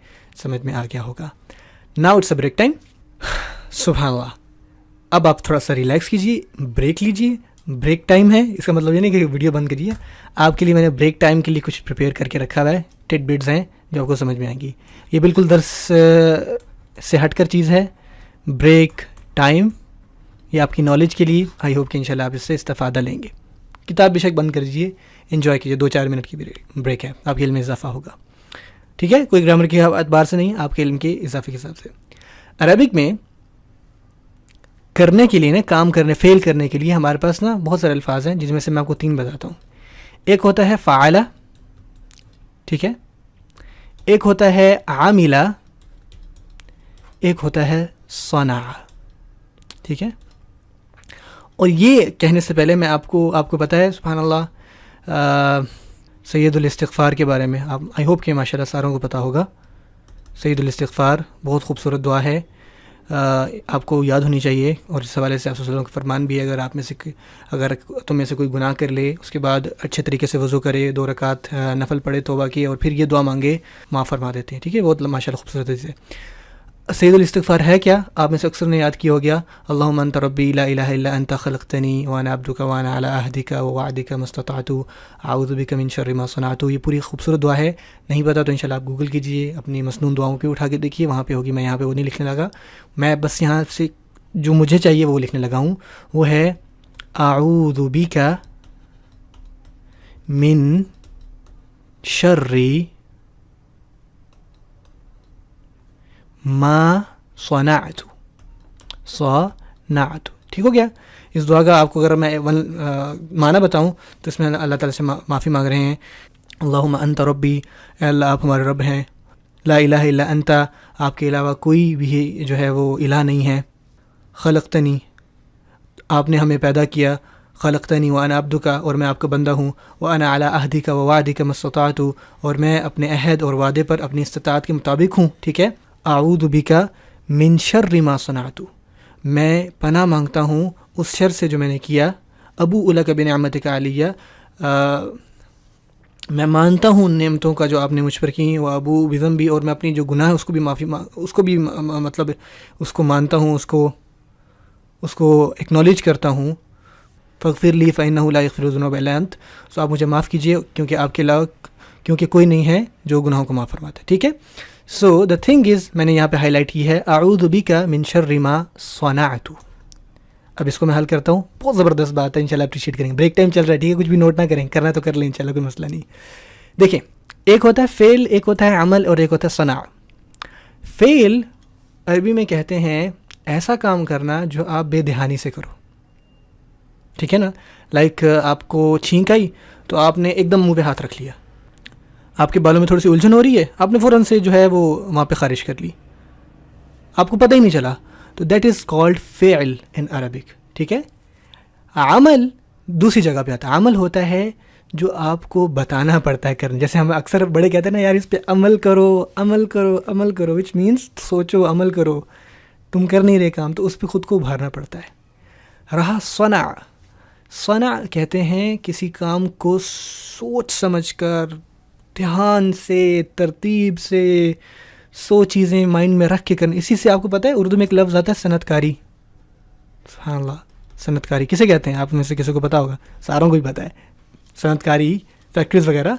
سمجھ میں آ گیا ہوگا. Now it's a break time. سبحان اللہ. اب آپ تھوڑا سا ریلیکس کیجیے، بریک لیجیے. بریک ٹائم ہے اس کا مطلب یہ نہیں کہ ویڈیو بند کریے. آپ کے لیے میں نے بریک ٹائم کے لیے کچھ پریپیئر کر کے رکھا ہوا ہے. ٹٹ بٹس ہیں جو آپ کو سمجھ میں آئیں گی. یہ بالکل درس سے ہٹ کر چیز ہے. بریک ٹائم یہ آپ کی نالج کے لیے. آئی ہوپ کہ انشاءاللہ آپ اس سے استفادہ لیں گے. کتاب بے شک بند کر دیجیے، انجوائے کیجیے. 2-4 منٹ کی بریک ہے، آپ کے علم میں اضافہ ہوگا. ٹھیک ہے؟ کوئی گرامر کے اعتبار سے نہیں، آپ کے علم کے اضافے کے حساب سے. عربک میں کرنے کے لیے نا، کام کرنے، فعل کرنے کے لیے ہمارے پاس نا بہت سارے الفاظ ہیں جن میں سے میں آپ کو 3 بتاتا ہوں. ایک ہوتا ہے فعلہ، ٹھیک ہے، ایک ہوتا ہے عاملہ، ایک ہوتا ہے صنع. ٹھیک ہے؟ اور یہ کہنے سے پہلے میں آپ کو پتہ ہے سبحان اللہ سید الاستغفار کے بارے میں، آپ آئی ہوپ کہ ماشاءاللہ ساروں کو پتہ ہوگا. سید الاستغفار بہت خوبصورت دعا ہے، آپ کو یاد ہونی چاہیے. اور اس حوالے سے آپ صلی اللہ علیہ وسلم کا فرمان بھی ہے، اگر تم میں سے کوئی گناہ کر لے، اس کے بعد اچھے طریقے سے وضو کرے، 2 رکعت نفل پڑھے توبہ کی، اور پھر یہ دعا مانگے، معاف فرما دیتے ہیں. ٹھیک ہے؟ بہت ماشاءاللہ خوبصورت ہے. سید الاستغفار ہے کیا؟ آپ میں سے اکثر نے یاد کیا ہو گیا، اللہم انت ربی لا الہ الا انت خلقتنی وانا عبدک وانا علی عہدک ووعدک ما استطعت اعوذ بک من شر ما صنعت. یہ پوری خوبصورت دعا ہے. نہیں پتا تو انشاءاللہ آپ گوگل کیجئے، اپنی مسنون دعاؤں کو اٹھا کے دیکھیے، وہاں پہ ہوگی. میں یہاں پہ وہ نہیں لکھنے لگا، میں بس یہاں سے جو مجھے چاہیے وہ لکھنے لگا ہوں. وہ ہے اعوذ بک من شر ما صنعت. ٹھیک ہو گیا؟ اس دعا کا آپ کو اگر میں معنی بتاؤں تو اس میں اللہ تعالیٰ سے معافی مانگ رہے ہیں. اللہم انت ربی، اے اللہ آپ ہمارے رب ہیں. لا الہ الا انت، آپ کے علاوہ کوئی بھی جو ہے وہ الہ نہیں ہے. خلقتنی، آپ نے ہمیں پیدا کیا. خلقتنی وانا عبدک، اور میں آپ کا بندہ ہوں. وانا علی عہدک ووعدک ما استطعت، اور میں اپنے عہد اور وعدے پر اپنی استطاعت کے مطابق ہوں. ٹھیک ہے؟ اعوذ بک من شر ما صنعت، میں پناہ مانگتا ہوں اس شر سے جو میں نے کیا. ابو لک بنعمتک علیہ، میں مانتا ہوں ان نعمتوں کا جو آپ نے مجھ پر کی. وہ ابو بذنبی، اور میں اپنی جو گناہ ہے اس کو بھی مطلب اس کو مانتا ہوں، اس کو ایکنالج کرتا ہوں. فاغفر لی فانہ لا یغفر الذنوب الا انت، سو آپ مجھے معاف کیجیے کیونکہ آپ کے علاوہ کیونکہ کوئی نہیں ہے جو گناہوں کو معاف فرماتا ہے. ٹھیک ہے؟ سو دا تھنگ از، میں نے یہاں پہ ہائی لائٹ کی ہے اعوذ بک من شر ما صنعت. اب اس کو میں حل کرتا ہوں. بہت زبردست بات ہے، انشاءاللہ اپریشیٹ کریں گے. بریک ٹائم چل رہا ہے، ٹھیک ہے؟ کچھ بھی نوٹ نہ کریں، کرنا تو کر لیں انشاءاللہ، کوئی مسئلہ نہیں. دیکھیں ایک ہوتا ہے فعل، ایک ہوتا ہے عمل، اور ایک ہوتا ہے صنع. فعل عربی میں کہتے ہیں ایسا کام کرنا جو آپ بے دہانی سے کرو، ٹھیک ہے نا. لائک آپ کو چھینک آئی تو آپ نے ایک دم منہ پہ ہاتھ رکھ لیا، آپ کے بالوں میں تھوڑی سی الجھن ہو رہی ہے، آپ نے فوراً سے جو ہے وہ وہاں پہ خارج کر لی، آپ کو پتہ ہی نہیں چلا. تو دیٹ از کالڈ فعل ان عربک، ٹھیک ہے. عمل دوسری جگہ پہ آتا ہے. عمل ہوتا ہے جو آپ کو بتانا پڑتا ہے کرنا. جیسے ہم اکثر بڑے کہتے ہیں نا، یار اس پہ عمل کرو، عمل کرو، عمل کرو، وچ مینس سوچو، عمل کرو. تم کر نہیں رہے کام، تو اس پہ خود کو ابھارنا پڑتا ہے. رہا صنع، صنع کہتے ہیں کسی کام کو سوچ سمجھ کر، دھیان سے، ترتیب سے، 100 چیزیں مائنڈ میں رکھ کے کرنا. اسی سے آپ کو پتہ ہے اردو میں ایک لفظ آتا ہے صنعت کاری. سبحان اللہ، صنعت کاری کسے کہتے ہیں؟ آپ میں سے کسی کو پتہ ہوگا، ساروں کو ہی پتہ ہے. صنعت کاری، فیکٹریز وغیرہ،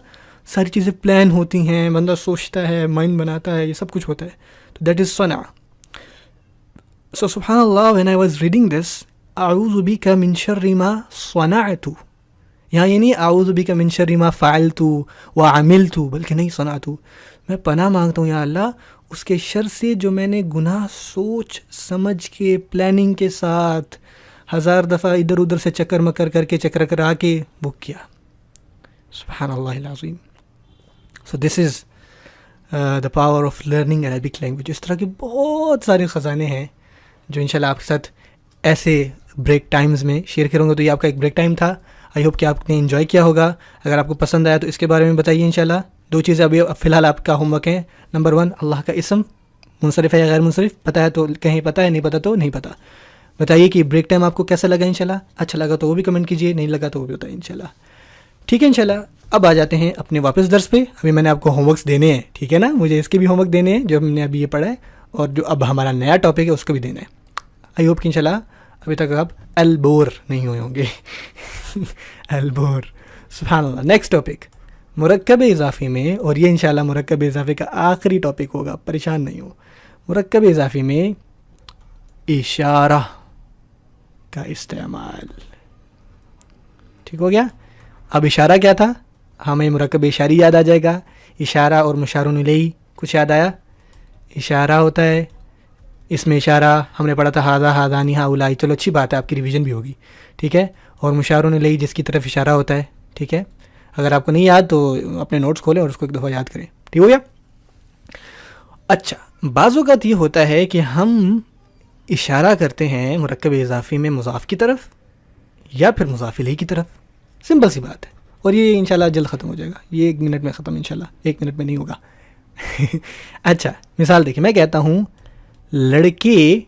ساری چیزیں پلان ہوتی ہیں، بندہ سوچتا ہے، مائنڈ بناتا ہے، یہ سب کچھ ہوتا ہے. تو دیٹ از صنع. سو سبحان اللہ، when I was reading this, اعوذ بک من شر ما صنعت، یہاں یہ نہیں اعوذ بک من شر ما فعلت وعملت، بلکہ نہیں صنعت، میں پناہ مانگتا ہوں یا اللہ اس کے شر سے جو میں نے گناہ سوچ سمجھ کے، پلاننگ کے ساتھ 1000 دفعہ ادھر ادھر سے چکر مکر کر کے، چکر کرا کے وہ کیا. سبحان اللہ العظیم. So this is the power of learning Arabic language. اس طرح کے بہت سارے خزانے ہیں جو انشاءاللہ آپ کے ساتھ ایسے بریک ٹائمز میں شیئر کروں گا. تو یہ آپ کا ایک بریک ٹائم تھا. آئی ہوپ کہ آپ نے انجوائے کیا ہوگا. اگر آپ کو پسند آیا تو اس کے بارے میں بتائیے انشاءاللہ. 2 چیزیں ابھی فی الحال آپ کا ہوم ورک ہیں. نمبر 1، اللہ کا اسم منصرف ہے یا غیر منصرف، پتہ ہے تو کہیں پتہ ہے، نہیں پتہ تو نہیں پتہ. بتائیے کہ بریک ٹائم آپ کو کیسا لگا انشاءاللہ. اچھا لگا تو وہ بھی کمنٹ کیجیے، نہیں لگا تو وہ بھی بتائیے انشاءاللہ. ٹھیک ہے انشاءاللہ. اب آ جاتے ہیں اپنے واپس درس پہ. ابھی میں نے آپ کو ہوم ورکس دینے ہیں، ٹھیک ہے نا. مجھے اس کے بھی ہوم ورک دینے ہیں جو ہم نے ابھی یہ پڑھا ہے، اور جو اب ہمارا نیا ٹاپک ہے اس کو بھی دینا ہے. آئی ہوپ کہ انشاءاللہ ابھی تک آپ البور نہیں ہوئے ہوں گے. البور، سبحان اللہ. نیکسٹ ٹاپک مرکب اضافی میں، اور یہ انشاءاللہ مرکب اضافی کا آخری ٹاپک ہوگا، پریشان نہیں ہو. مرکب اضافی میں اشارہ کا استعمال. ٹھیک ہو گیا. اب اشارہ کیا تھا؟ ہمیں مرکب اشاری یاد آ جائے گا. اشارہ اور مشار الیہ کچھ یاد آیا؟ اشارہ ہوتا ہے، اس میں اشارہ ہم نے پڑھا تھا ھذا ھذانی ھؤلاء. چلو اچھی بات ہے، آپ کی ریویژن بھی ہوگی، ٹھیک ہے. اور مشار الیہ جس کی طرف اشارہ ہوتا ہے، ٹھیک ہے. اگر آپ کو نہیں یاد تو اپنے نوٹس کھولیں اور اس کو ایک دفعہ یاد کریں. ٹھیک ہو گیا. اچھا، بعض اوقات یہ ہوتا ہے کہ ہم اشارہ کرتے ہیں مرکب اضافی میں مضاف کی طرف یا پھر مضاف الیہ کی طرف. سمپل سی بات ہے، اور یہ انشاءاللہ جلد ختم ہو جائے گا. یہ 1 منٹ میں ختم، انشاءاللہ 1 منٹ میں نہیں ہوگا. اچھا مثال دیکھیں، میں کہتا ہوں لڑکے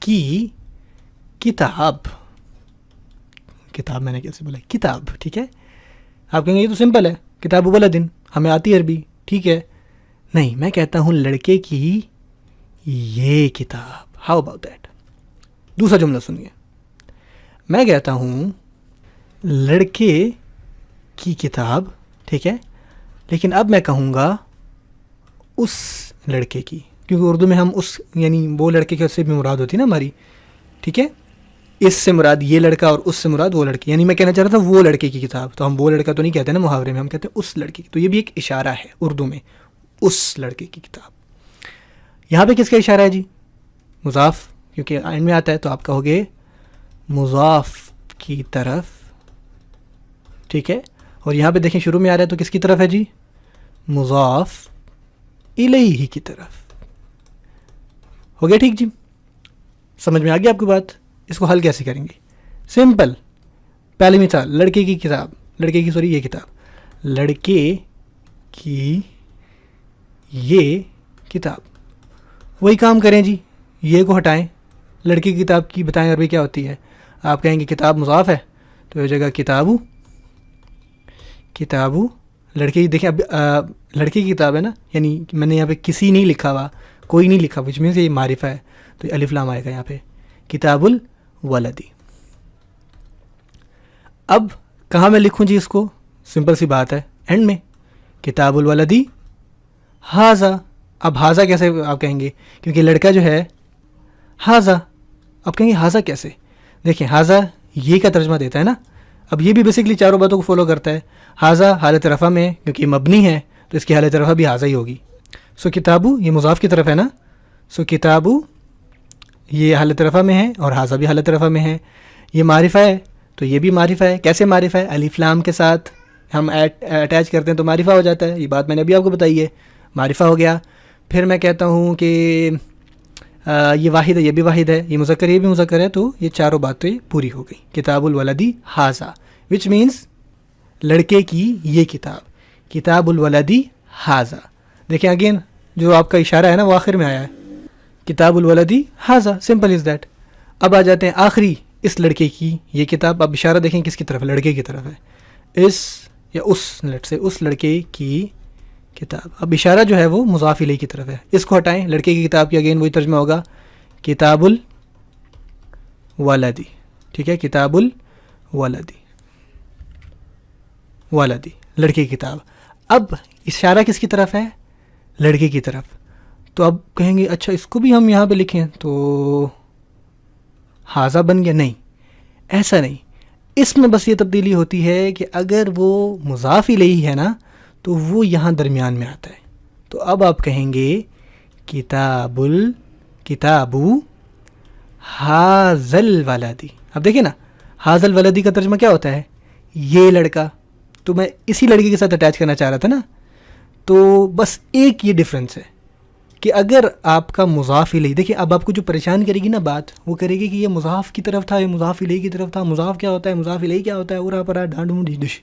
کی کتاب. کتاب میں نے کیسے بولا؟ کتاب، ٹھیک ہے. آپ کہیں گے یہ تو سمپل ہے، کتاب ولدن، ہمیں آتی عربی، ٹھیک ہے. نہیں، میں کہتا ہوں لڑکے کی یہ کتاب. How about that? دوسرا جملہ سنیے. میں کہتا ہوں لڑکے کی کتاب، ٹھیک ہے، لیکن اب میں کہوں گا اس لڑکے کی، کیونکہ اردو میں ہم اس یعنی وہ لڑکے کے سے بھی مراد ہوتی ہے نا ہماری، ٹھیک ہے. اس سے مراد یہ لڑکا اور اس سے مراد وہ لڑکی. یعنی میں کہنا چاہ رہا تھا وہ لڑکے کی کتاب، تو ہم وہ لڑکا تو نہیں کہتے نا محاورے میں، ہم کہتے ہیں اس لڑکے کی. تو یہ بھی ایک اشارہ ہے اردو میں، اس لڑکے کی کتاب. یہاں پہ کس کا اشارہ ہے جی؟ مضاف، کیونکہ اینڈ میں آتا ہے تو آپ کہو گے مضاف کی طرف، ٹھیک ہے. اور یہاں پہ دیکھیں شروع میں آ رہا ہے تو کس کی طرف ہے جی؟ مضاف الیہ کی طرف. ہو گیا ٹھیک جی؟ سمجھ میں آ گیا آپ کی بات؟ اس کو حل کیسے کریں گے؟ سمپل. پہلی مثال، لڑکے کی کتاب، یہ کتاب، لڑکے کی یہ کتاب. وہی کام کریں جی، یہ کو ہٹائیں، لڑکی کی کتاب کی بتائیں عربی کیا ہوتی ہے. آپ کہیں گے کتاب مضاف ہے تو یہ جگہ کتابو. لڑکی، دیکھیں اب لڑکی کی کتاب ہے نا، یعنی میں نے یہاں پہ کسی نہیں لکھا ہوا، کوئی نہیں لکھا، وچ مینس یہ معرفہ ہے تو الف لام آئے گا یہاں پہ، کتاب الولدی. اب کہاں میں لکھوں جی اس کو؟ سمپل سی بات ہے، اینڈ میں، کتاب الولدی ھذا. اب ھذا کیسے آپ کہیں گے؟ کیونکہ لڑکا جو ہے ھذا. آپ کہیں گے ھذا کیسے؟ دیکھیں حاضہ یہ کا ترجمہ دیتا ہے نا. اب یہ بھی بیسکلی چاروں باتوں کو فالو کرتا ہے. حاضہ حالت رفع میں کیونکہ یہ مبنی ہے تو اس کی حالت رفع بھی حاضہ ہی ہوگی. سو کتابو یہ مضاف کی طرف ہے نا. سو کتابو یہ حالت رفع میں ہے اور حاضہ بھی حالت رفع میں ہے. یہ معرفہ ہے تو یہ بھی معرفہ ہے. کیسے معرفہ ہے؟ الف لام کے ساتھ ہم اٹیچ کرتے ہیں تو معرفہ ہو جاتا ہے. یہ بات میں نے ابھی آپ کو بتائی ہے. معرفہ ہو گیا. پھر میں کہتا ہوں کہ یہ واحد ہے یہ بھی واحد ہے, یہ مذکر یہ بھی مذکر ہے, تو یہ چاروں باتیں پوری ہو گئی. کتاب الولدی حاضہ وچ مینس لڑکے کی یہ کتاب. کتاب الولدی حاضہ. دیکھیں اگین جو آپ کا اشارہ ہے نا وہ آخر میں آیا ہے. کتاب الولدی حاضہ, سمپل از دیٹ. اب آ جاتے ہیں آخری اس لڑکے کی یہ کتاب. اب اشارہ دیکھیں کس کی طرف ہے, لڑکے کی طرف ہے. اس یا اس لیٹ سے اس لڑکے کی کتاب. اب اشارہ جو ہے وہ مضاف الیہ کی طرف ہے. اس کو ہٹائیں, لڑکے کی کتاب کی اگین وہی ترجمہ ہوگا کتاب الولدی. ٹھیک ہے, کتاب الولدی ولدی لڑکے کی کتاب. اب اشارہ کس کی طرف ہے؟ لڑکے کی طرف. تو اب کہیں گے اچھا اس کو بھی ہم یہاں پہ لکھیں تو حاضہ بن گیا. نہیں, ایسا نہیں. اس میں بس یہ تبدیلی ہوتی ہے کہ اگر وہ مضاف الیہ ہے نا تو وہ یہاں درمیان میں آتا ہے. تو اب آپ کہیں گے کتابو حاضل ولدی. اب دیکھیں نا حاضل ولدی کا ترجمہ کیا ہوتا ہے؟ یہ لڑکا. تو میں اسی لڑکے کے ساتھ اٹیچ کرنا چاہ رہا تھا نا. تو بس ایک یہ ڈفرینس ہے کہ اگر آپ کا مضاف الیہ, دیکھیں اب آپ کو جو پریشان کرے گی نا بات, وہ کرے گی کہ یہ مضاف کی طرف تھا, یہ مضاف الیہ کی طرف تھا. مضاف کیا ہوتا ہے, مضاف الیہ کیا ہوتا ہے, اورا پرا ڈانڈوں ڈش.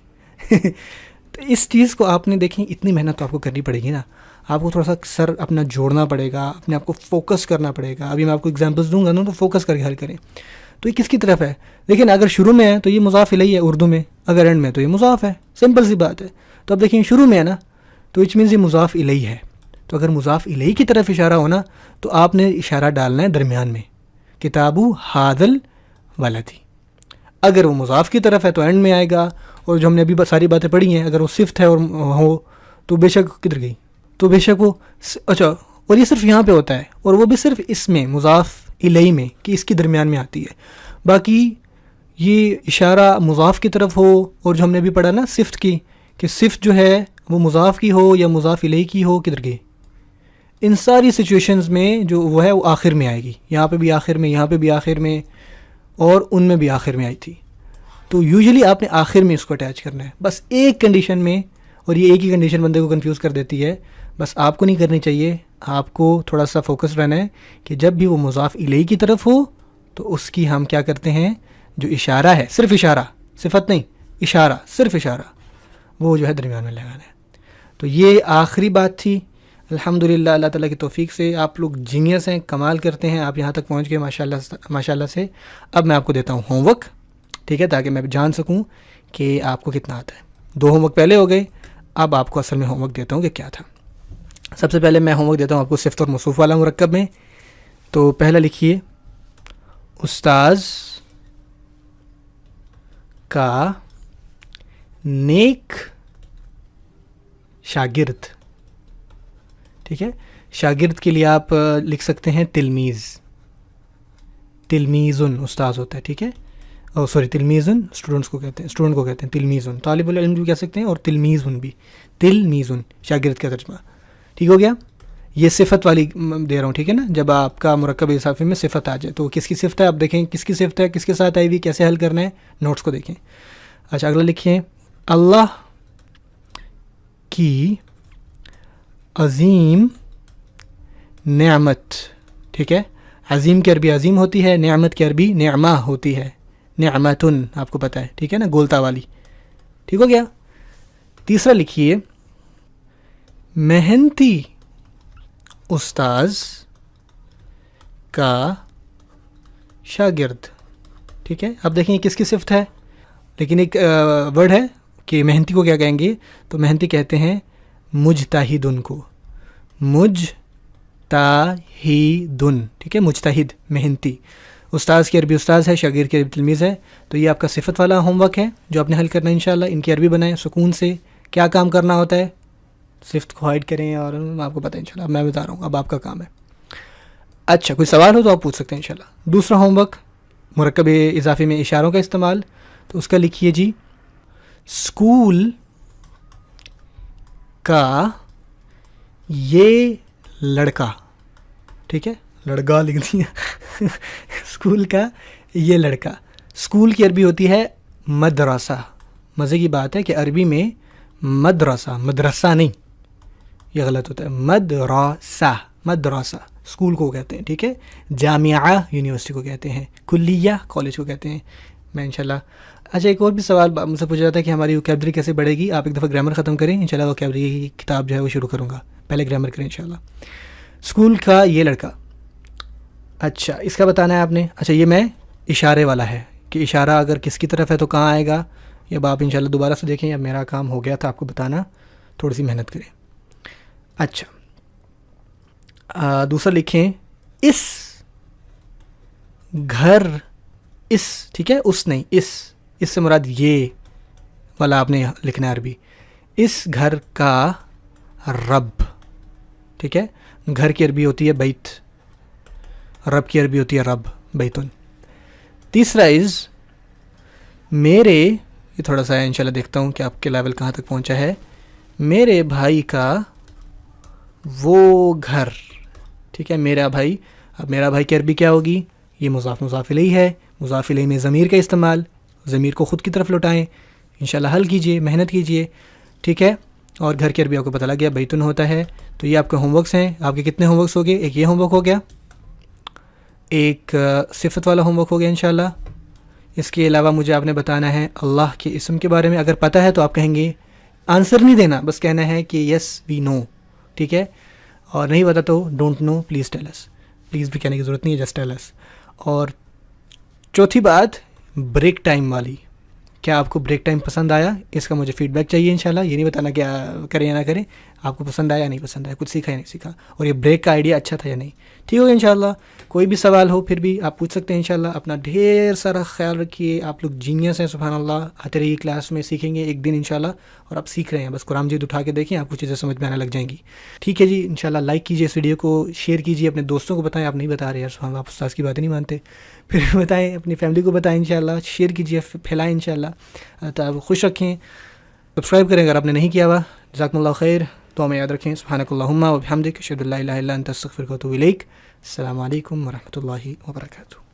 تو اس چیز کو آپ نے دیکھیں اتنی محنت تو آپ کو کرنی پڑے گی نا. آپ کو تھوڑا سا سر اپنا جوڑنا پڑے گا, اپنے آپ کو فوکس کرنا پڑے گا. ابھی میں آپ کو ایگزامپلس دوں گا نا تو فوکس کر کے حل کریں. تو یہ کس کی طرف ہے؟ دیکھیں اگر شروع میں ہے تو یہ مضاف الیہ ہے اردو میں, اگر اینڈ میں تو یہ مضاف ہے. سمپل سی بات ہے. تو اب دیکھیں شروع میں ہے نا تو اٹ مینس یہ مضاف الیہ ہے. تو اگر مضاف الیہ کی طرف اشارہ ہونا تو آپ نے اشارہ ڈالنا ہے درمیان میں, کتابو حاضل ولدی. اگر وہ مضاف کی طرف ہے تو اینڈ میں آئے گا. اور جو ہم نے ابھی ساری باتیں پڑھی ہیں, اگر وہ صفت ہے اور ہو تو بے شک کدھر گئی, تو بے شک وہ اچھا. اور یہ صرف یہاں پہ ہوتا ہے, اور وہ بھی صرف اس میں مضاف الیہ میں کہ اس کی درمیان میں آتی ہے. باقی یہ اشارہ مضاف کی طرف ہو, اور جو ہم نے ابھی پڑھا نا صفت کی, کہ صفت جو ہے وہ مضاف کی ہو یا مضاف الیہ کی ہو, کدھر گئی. ان ساری سچویشنز میں جو وہ ہے وہ آخر میں آئے گی. یہاں پہ بھی آخر میں, یہاں پہ بھی آخر میں, اور ان میں بھی آخر میں آئی تھی. تو یوزلی آپ نے آخر میں اس کو اٹیچ کرنا ہے بس ایک کنڈیشن میں. اور یہ ایک ہی کنڈیشن بندے کو کنفیوز کر دیتی ہے. بس آپ کو نہیں کرنی چاہیے, آپ کو تھوڑا سا فوکس رہنا ہے کہ جب بھی وہ مضاف الیہ کی طرف ہو تو اس کی ہم کیا کرتے ہیں, جو اشارہ ہے, صرف اشارہ, صفت نہیں, اشارہ, صرف اشارہ, وہ جو ہے درمیان میں لگانا ہے. تو یہ آخری بات تھی. الحمدللہ اللہ تعالیٰ کی توفیق سے آپ لوگ جینیس ہیں, کمال کرتے ہیں, آپ یہاں تک پہنچ گئے ماشاءاللہ سے. اب میں آپ کو دیتا ہوں ہوم ورک, ٹھیک ہے, تاکہ میں جان سکوں کہ آپ کو کتنا آتا ہے. 2 ہوم ورک پہلے ہو گئے, اب آپ کو اصل میں ہوم ورک دیتا ہوں کہ کیا تھا. سب سے پہلے میں ہوم ورک دیتا ہوں آپ کو صفت اور موصوف والا مرکب میں. تو پہلا لکھیے استاذ کا نیک شاگرد. ٹھیک ہے, شاگرد کے لیے آپ لکھ سکتے ہیں تلمیذ. تلمیذن استاذ ہوتا ہے, ٹھیک ہے, سوری تلمیذن اسٹوڈنٹس کو کہتے ہیں, اسٹوڈنٹ کو کہتے ہیں تلمیذن. طالب العلم بھی کہہ سکتے ہیں, اور تلمیذن بھی, تلمیذن شاگرد کا ترجمہ. ٹھیک ہو گیا. یہ صفت والی دے رہا ہوں, ٹھیک ہے نا. جب آپ کا مرکب اضافی میں صفت آ جائے تو کس کی صفت ہے آپ دیکھیں, کس کی صفت ہے, کس کے ساتھ آئی ہوئی, کیسے حل کرنا ہے, نوٹس کو دیکھیں. اچھا اگلا لکھیں اللہ کی عظیم نعمت. ٹھیک ہے, عظیم کی عربی عظیم ہوتی ہے, نعمت کی عربی نعمہ ہوتی ہے, نعمتن آپ کو پتہ ہے, ٹھیک ہے نا, گولتا والی. ٹھیک ہو گیا. تیسرا لکھیے محنتی استاذ کا شاگرد. ٹھیک ہے, اب دیکھیں کس کی صفت ہے, لیکن ایک ورڈ ہے کہ محنتی کو کیا کہیں گے, تو محنتی کہتے ہیں مجتہدن کو, مجتہدن. ٹھیک ہے, مجتہد محنتی. استاذ کی عربی استاذ ہے, شاگرد کی عربی تلمیذ ہے. تو یہ آپ کا صفت والا ہوم ورک ہے جو آپ نے حل کرنا ہے انشاءاللہ. ان کی عربی بنائیں سکون سے. کیا کام کرنا ہوتا ہے, صفت کو ہائڈ کریں, اور آپ کو پتہ ہے انشاءاللہ. اب میں بتا رہا ہوں, اب آپ کا کام ہے. اچھا کوئی سوال ہو تو آپ پوچھ سکتے ہیں انشاءاللہ. دوسرا ہوم ورک مرکب اضافی میں اشاروں کا استعمال، تو اس کا لکھیے جی اسکول کا یہ لڑکا، ٹھیک ہے، لڑکا لکھ دیا اسکول کا یہ لڑکا. اسکول کی عربی ہوتی ہے مدرسہ. مزے کی بات ہے کہ عربی میں مدرسہ نہیں، یہ غلط ہوتا ہے، مدرسہ اسکول کو کہتے ہیں، ٹھیک ہے. جامعہ یونیورسٹی کو کہتے ہیں، کلیہ کالج کو کہتے ہیں. میں انشاءاللہ اچھا ایک اور بھی سوال مجھ سے پوچھا جاتا ہے کہ ہماری ووکیبلری کیسے بڑھے گی. آپ ایک دفعہ گرامر ختم کریں، انشاءاللہ ووکیبلری کی کتاب جو ہے وہ شروع کروں گا. پہلے گرامر کریں انشاءاللہ. اسکول کا یہ لڑکا، اچھا اس کا بتانا ہے آپ نے. اچھا یہ میں اشارے والا ہے کہ اشارہ اگر کس کی طرف ہے تو کہاں آئے گا، یہ اب آپ انشاءاللہ دوبارہ سے دیکھیں. اب میرا کام ہو گیا تھا آپ کو بتانا، تھوڑی سی محنت کریں. اچھا دوسرا لکھیں اس گھر، اس ٹھیک ہے، اس نہیں، اس سے مراد یہ والا آپ نے لکھنا ہے عربی. اس گھر کا رب، ٹھیک ہے. گھر کی عربی ہوتی ہے بیت، رب کی عربی ہوتی ہے رب، بیتن. تیسرا از میرے، یہ تھوڑا سا انشاءاللہ دیکھتا ہوں کہ آپ کے لیول کہاں تک پہنچا ہے. میرے بھائی کا وہ گھر، ٹھیک ہے، میرا بھائی. اب میرا بھائی کی عربی کیا ہوگی؟ یہ مضاف مضاف الیہ ہے. مضاف الیہ میں ضمیر کا استعمال، ضمیر کو خود کی طرف لوٹائیں. انشاءاللہ حل کیجئے، محنت کیجئے، ٹھیک ہے. اور گھر کی عربی آپ کو پتہ لگ گیا، بیتن ہوتا ہے. تو یہ آپ کے ہوم ورکس ہیں. آپ کے کتنے ہوم ورکس ہو گئے؟ ایک یہ ہوم ورک ہو گیا، ایک صفت والا ہوم ورک ہو گیا انشاءاللہ. اس کے علاوہ مجھے آپ نے بتانا ہے اللہ کے اسم کے بارے میں. اگر پتہ ہے تو آپ کہیں گے، آنسر نہیں دینا، بس کہنا ہے کہ یس وی نو، ٹھیک ہے. اور نہیں پتا تو don't know please tell us. Please بھی کہنے کی ضرورت نہیں ہے، جسٹ ٹیل اس. اور چوتھی بات بریک ٹائم والی، کیا آپ کو بریک ٹائم پسند آیا؟ اس کا مجھے فیڈ بیک چاہیے انشاءاللہ. یہ نہیں بتانا کیا کریں یا نہ کریں، آپ کو پسند آیا یا نہیں پسند آیا، کچھ سیکھا یا نہیں سیکھا، اور یہ بریک کا آئیڈیا اچھا تھا یا نہیں. ٹھیک ہوگا انشاءاللہ. کوئی بھی سوال ہو پھر بھی آپ پوچھ سکتے ہیں انشاءاللہ. اپنا ڈھیر سارا خیال رکھیے. آپ لوگ جینیس ہیں، سبحان اللہ. آتے رہیے کلاس میں، سیکھیں گے ایک دن انشاءاللہ. اور آپ سیکھ رہے ہیں، بس قرآن مجید اٹھا کے دیکھیں، آپ کو چیزیں سمجھ میں آنے لگ جائیں گی. ٹھیک ہے جی، انشاءاللہ لائک کیجیے اس ویڈیو کو، شیئر کیجیے، اپنے دوستوں کو بتائیں. آپ نہیں بتا رہے یار، سبحان اللہ، آپ استاذ کی باتیں نہیں مانتے. پھر بتائیں، اپنی فیملی کو بتائیں انشاءاللہ، شیئر کیجیے، پھیلائیں انشاءاللہ. تو آپ خوش رکھیں. سبسکرائب کریں اگر آپ نے نہیں کیا ہوا. جزاکم اللہ خیر. تو ہمیں یاد رکھیں. سبحانک اللہم و بحمدک، اشہد ان لا الہ الا انت، استغفرک و اتوب الیک. السلام علیکم ورحمۃ اللہ وبرکاتہ.